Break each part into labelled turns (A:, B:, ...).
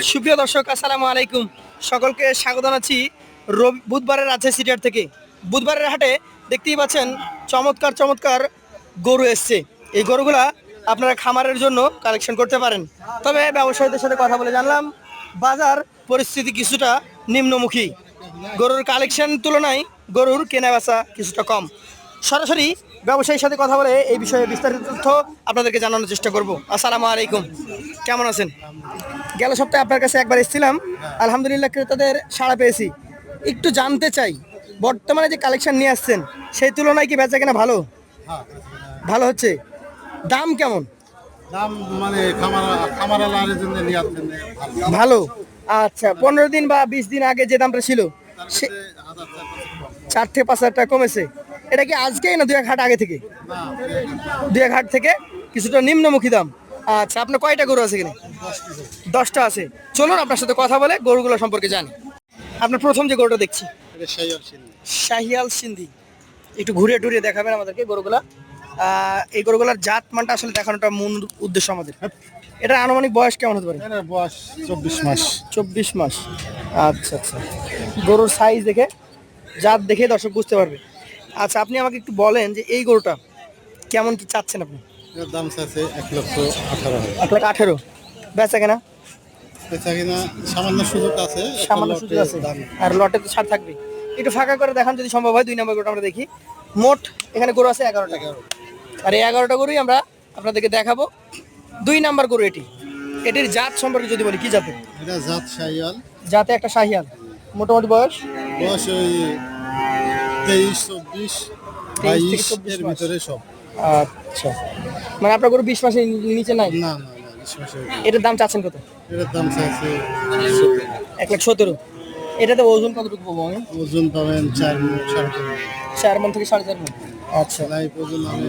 A: সুপ্রিয় দর্শক, আসসালামু আলাইকুম। সকলকে স্বাগত জানাচ্ছি বুধবারের রাজশাহী সিটিহাট থেকে। বুধবারের হাটে দেখতেই পাচ্ছেন চমৎকার চমৎকার গরু এসছে। এই গরুগুলা আপনারা খামারের জন্য কালেকশন করতে পারেন। তবে ব্যবসায়ীদের সাথে কথা বলে জানলাম বাজার পরিস্থিতি কিছুটা নিম্নমুখী, গরুর কালেকশন তুলনায় গরুর কেনাবেচা কিছুটা কম। সরাসরি ব্যবসায়ীর সাথে কথা বলে এই বিষয়ে বিস্তারিত তথ্য আপনাদেরকে জানানোর চেষ্টা করব। আসসালামু আলাইকুম, কেমন আছেন? গেল সপ্তাহে আপনার কাছে একবার এসেছিলাম, আলহামদুলিল্লাহ ক্রেতাদের সাড়া পেয়েছি। একটু জানতে চাই বর্তমানে যে কালেকশন নিয়ে আসছেন সেই তুলনায় কি বেচা কেনা ভালো ভালো হচ্ছে? দাম কেমন?
B: দাম মানে খামারালার জন্য নিয়ে আসছেন
A: ভালো। আচ্ছা, 15 দিন বা 20 দিন আগে যে দামটা ছিল সে 4 থেকে 5 হাজার টাকা কমেছে। এটা কি আজকেই না দুই এক হাট আগে থেকে? দুই এক হাট থেকে কিছুটা নিম্নমুখী দাম। আচ্ছা, আপনার কয়টা গরু আছে এখানে? 10টা আছে। চলুন আপনার সাথে কথা বলে গরুগুলো সম্পর্কে জানি। আপনার প্রথম যে গরুটা দেখছি শাহিয়াল সিন্ধি, একটু ঘুরে টুরে দেখাবেন আমাদেরকে গরুগুলা। এই গরুগুলার জাত মানটা আসলে দেখানোটা মূল উদ্দেশ্য আমাদের। এটা আনুমানিক বয়স কেমন হতে পারে?
B: বয়স 24 মাস।
A: 24 মাস। আচ্ছা আচ্ছা, গরুর সাইজ দেখে জাত দেখে দর্শক বুঝতে পারবে। আচ্ছা, আপনি আমাকে একটু বলেন যে এই গরুটা কেমন কি চাচ্ছেন আপনি?
B: এর দাম আছে 1,18,000।
A: 1,18,000। বেচা কেনা?
B: বেচা কিনা সামান্য সুযোগ আছে,
A: সামান্য সুযোগ আছে, আর লটে তো ছাড় থাকবে। একটু ফাঁকা করে দেখান যদি সম্ভব হয়। 2 নম্বর গরুটা আমরা দেখি। মোট এখানে গরু আছে 11টা, আর এই 11টা গরুই আমরা আপনাদেরকে দেখাবো। 2 নাম্বার গরু এটির জাত সম্পর্কে যদি বলি, কি জাতের?
B: এটা জাত শাহিয়াল।
A: জাতে একটা শাহিয়াল। মোটামুটি বয়স
B: বয়স ওই 23, 24,
A: 23 থেকে
B: 22
A: 24
B: এর
A: মাস।
B: ভিতরে সব।
A: আচ্ছা, মানে আপনার গরু 20 মাসের নিচে নাই?
B: না না না, 20 মাসের।
A: এটার দাম চাচ্ছেন কত?
B: এটার দাম আছে
A: 1,17,000। এটাতে ওজন কতটুকু পাবো আমি?
B: ওজন পাবেন 4 মণ,
A: 4 মণ থেকে 4.5 মণ। আচ্ছা,
B: লাইভ ওজন আমি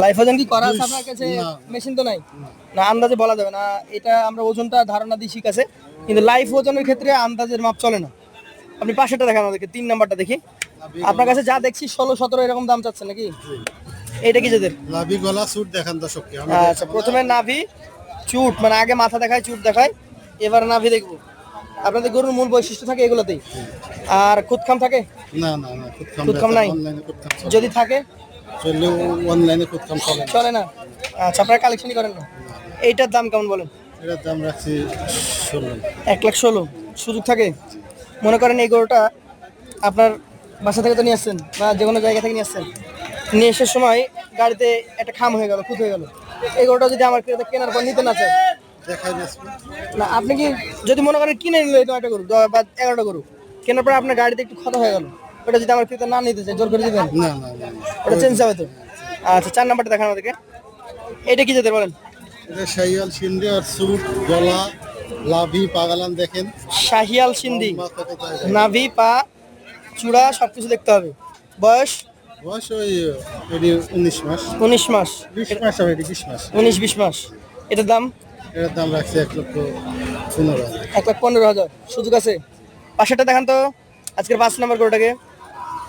A: লাইফ ওজন কি করা আছে আপনার কাছে?
B: না।
A: মেশিন তো নাই, না আন্দাজে বলা যাবে না। এটা আমরা ওজনটা ধারণা দিই ঠিক আছে, কিন্তু লাইফ ওজনের ক্ষেত্রে আন্দাজের মাপ চলে না। আপনি পাশেরটা দেখান আমাদেরকে, 3 নাম্বারটা দেখি। আপনার কাছে যা দেখছি 16-17 এরকম দাম চাচ্ছেন নাকি? এইটা কি যাদের?
B: লাভি গলা সুট দেখান দর্শককে।
A: আচ্ছা, প্রথমে নাভি চুট, মানে আগে মাথা দেখায় চুট দেখায়, এবার নাভি দেখবো। আপনাদের গরুর মূল বৈশিষ্ট্য থাকে এগুলোতেই, আর খুদখাম থাকে?
B: না না না,
A: খুদখাম নাই।
B: অনলাইনে খুদখাম চলে।
A: যদি থাকে
B: চললেও অনলাইনে খুদখাম চলে না।
A: চলে না। আচ্ছা, আপনারা কালেকশনই করেন না। এইটার দাম কেমন বলেন?
B: এটার দাম রাখছি 16।
A: 1,16,000। সুযোগ থাকে? মনে করেন এই গরুটা আপনার বাসা থেকে তো নিয়ে আসছেন বা যে কোনো জায়গা থেকে নিয়ে আসছেন, নিয়ে আসার সময় গাড়িতে একটা খাম হয়ে গেল, খুঁত হয়ে গেল, এই গরুটা যদি আমার ক্রেতা কেনার পর নিতে না চায়,
B: দেখাই বেসবো।
A: না আপনি কি যদি মনে করেন কিনে নিল এই 9টা গরু বা 11টা গরু, কেনার পর আপনার গাড়িতে একটু ক্ষত হয়ে গেল, ওটা যদি আমার ক্রেতা না নিতে চায় জোর করে দিবেন?
B: না না না,
A: ওটা চেঞ্জ হবে তো? আচ্ছা, 4 নাম্বারটা দেখান আমাদেরকে। এটা কি যেতে বলেন?
B: এটা শাহিয়াল সিন্ধি আর সুট গলা লাভি পাগালান দেখেন।
A: শাহিয়াল সিন্ধি,
B: মাথা কত জায়গায়।
A: নাভি পা চূড়া সবকিছু দেখতে হবে। বয়স
B: বয়স ওই এটি 19 মাস।
A: 19 মাস।
B: 20 মাস হবে, এটি 20 মাস।
A: 19-20 মাস। এটার দাম
B: এটার দাম রাখছি 1,15,000।
A: 1,15,000। সুযোগ আছে? পাশেরটা দেখান তো, আজকের 5 নম্বর গরুটাকে।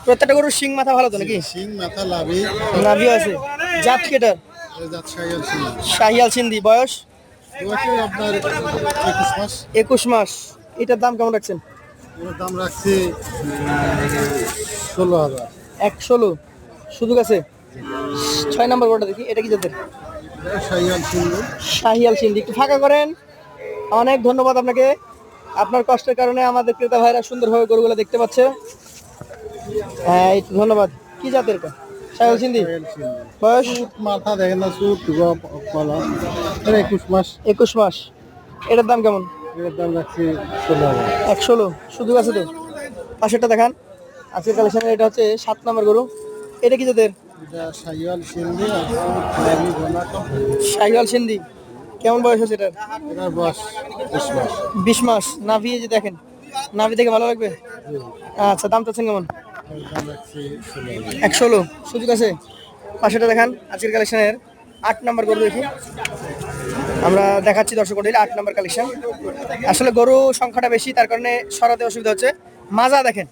A: প্রত্যেকটা গরুর শিং মাথা ভালো তো নাকি?
B: সিং মাথা লাভি।
A: নাভিও আছে। জাত কেটার?
B: এটা জাত শাহিয়াল সিন্ধি।
A: শাহিয়াল সিন্ধি। বয়স
B: বয়স ওই আপনার 21 মাস।
A: 21 মাস। এটার দাম কেমন রাখছেন?
B: এটার দাম রাখছি 16,000।
A: 1,16,000। সুযোগ আছে? 6 নম্বর গরুটা দেখি। এটা কি জাতের?
B: এটা শাহিয়াল সিন্ধি।
A: শাহিয়াল সিন্ধি। একটু ফাঁকা করেন। অনেক ধন্যবাদ আপনাকে। আপনার কষ্টের কারণে আমাদের ক্রেতা ভাইরা সুন্দরভাবে গরুগুলো দেখতে পাচ্ছে। হ্যাঁ, এই তো, ধন্যবাদ। কি জাতের এটা? শাহিয়াল সিন্ধি। বয়স
B: মাথা দেখেন না, সুট গলা। এটা 21 মাস।
A: 21 মাস। এটার দাম কেমন?
B: এটার দাম রাখছি 16,000।
A: 1,16,000। সুযোগ আছে তো? পাশেরটা দেখান। আজকের কালেকশনের এটা হচ্ছে 7 নম্বর গরু। এটা কি জাতের?
B: এটা শাহিয়াল সিন্ধি আর সুট লাভি গলা সব।
A: শাহিওয়াল সিন্ধি। কেমন বয়স আছে এটার?
B: এটার বয়স 20 মাস।
A: 20 মাস। নাভি এই যে দেখেন, নাভি দেখে ভালো লাগবে। আচ্ছা, দাম চাচ্ছেন কেমন?
B: এটার দাম রাখছি 16,000।
A: 1,16,000। সুযোগ আছে? পাশেটা দেখান। আজকের কালেকশনের 8 নম্বর গরু দেখি। আমরা দেখাচ্ছি দর্শক মণ্ডলী 8 নম্বর কালেকশন। আসলে গরু সংখ্যাটা বেশি, তার কারণে সরাতে অসুবিধা হচ্ছে। মাজা দেখেন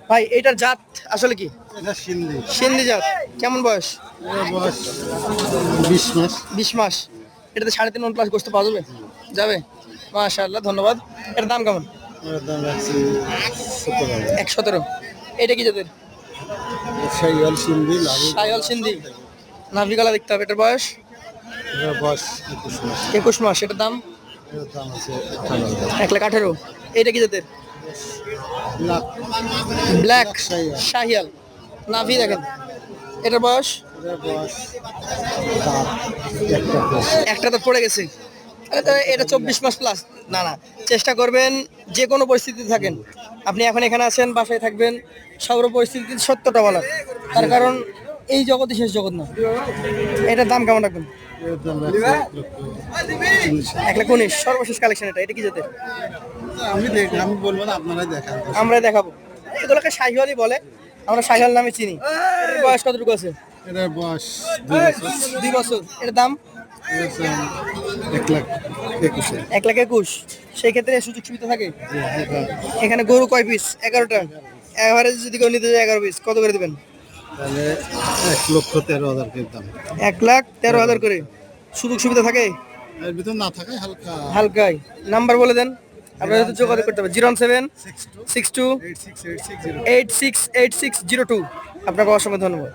A: ভাই, এইটার জাত আসলে কি?
B: এটা সিন্ধি।
A: সিন্ধি জাত। কেমন বয়স?
B: এটার বয়স 20 মাস।
A: 20 মাস। এটাতে 3.5 মণ প্লাস গোস্ত পাওয়া যাবে? যাবে, মাশাআল্লাহ, ধন্যবাদ। এর দাম কেমন?
B: এর দাম রাখছি 17,000।
A: 117। এটা কি জাতের?
B: শাহিওয়াল সিন্ধি লাভি
A: সাইওয়াল সিন্ধি, নাভি গলা দেখতে হবে। এটার বয়স
B: এর বয়স 21 মাস।
A: 21 মাস। এটার দাম
B: এর দাম আছে 18,000।
A: 1,18,000। এটা কি জাতের?
B: লাখ
A: ব্ল্যাক
B: শাহিওয়াল।
A: শাহিয়াল, নাভি দেখেন। এটার বয়স
B: এর বয়স দাঁত একটা করে।
A: একটা তো পড়ে গেছে। এটা 24 মাস প্লাস। না না, চেষ্টা করবেন যে কোনো পরিস্থিতিতে থাকেন, আপনি এখন এখানে আছেন, বাসায় থাকবেন, সর্ব পরিস্থিতিতে সত্যটা বলার, তার কারণ এই জগৎই শেষ জগৎ না। এটার দাম কেমন রাখবেন?
B: এর দাম রাখছি 1,19,000।
A: 1,19,000 সর্বশেষ কালেকশন। এটা কি জাতের?
B: আমি বলবো না, আপনারাই দেখান।
A: আমরা দেখাবো। এগুলোকে শাহিওয়ালই বলে, আমরা শাহিওয়াল নামে চিনি। এটার বয়স কতটুকু আছে?
B: এটার বয়স 2 বছর।
A: 2 বছর। এটার দাম
B: এর দাম 1,21,000।
A: 1,21,000। সেই ক্ষেত্রে সুযোগ সুবিধা থাকে।
B: এটা
A: এখানে গরু কয় পিস? 11টা। এভারেজ যদি কেউ নিতে যায় 11 পিস, কত করে দেবেন?
B: তাহলে 1,13,000 এর দাম।
A: 1,13,000 করে। সুযোগ সুবিধা থাকে
B: এর ভিতর না থাকে হালকা
A: হালকাই। নাম্বার বলে দেন, আপনারা তো যোগাযোগ করতে হবে। 01762
B: 8686
A: 868602। আপনাকে অসংখ্য ধন্যবাদ।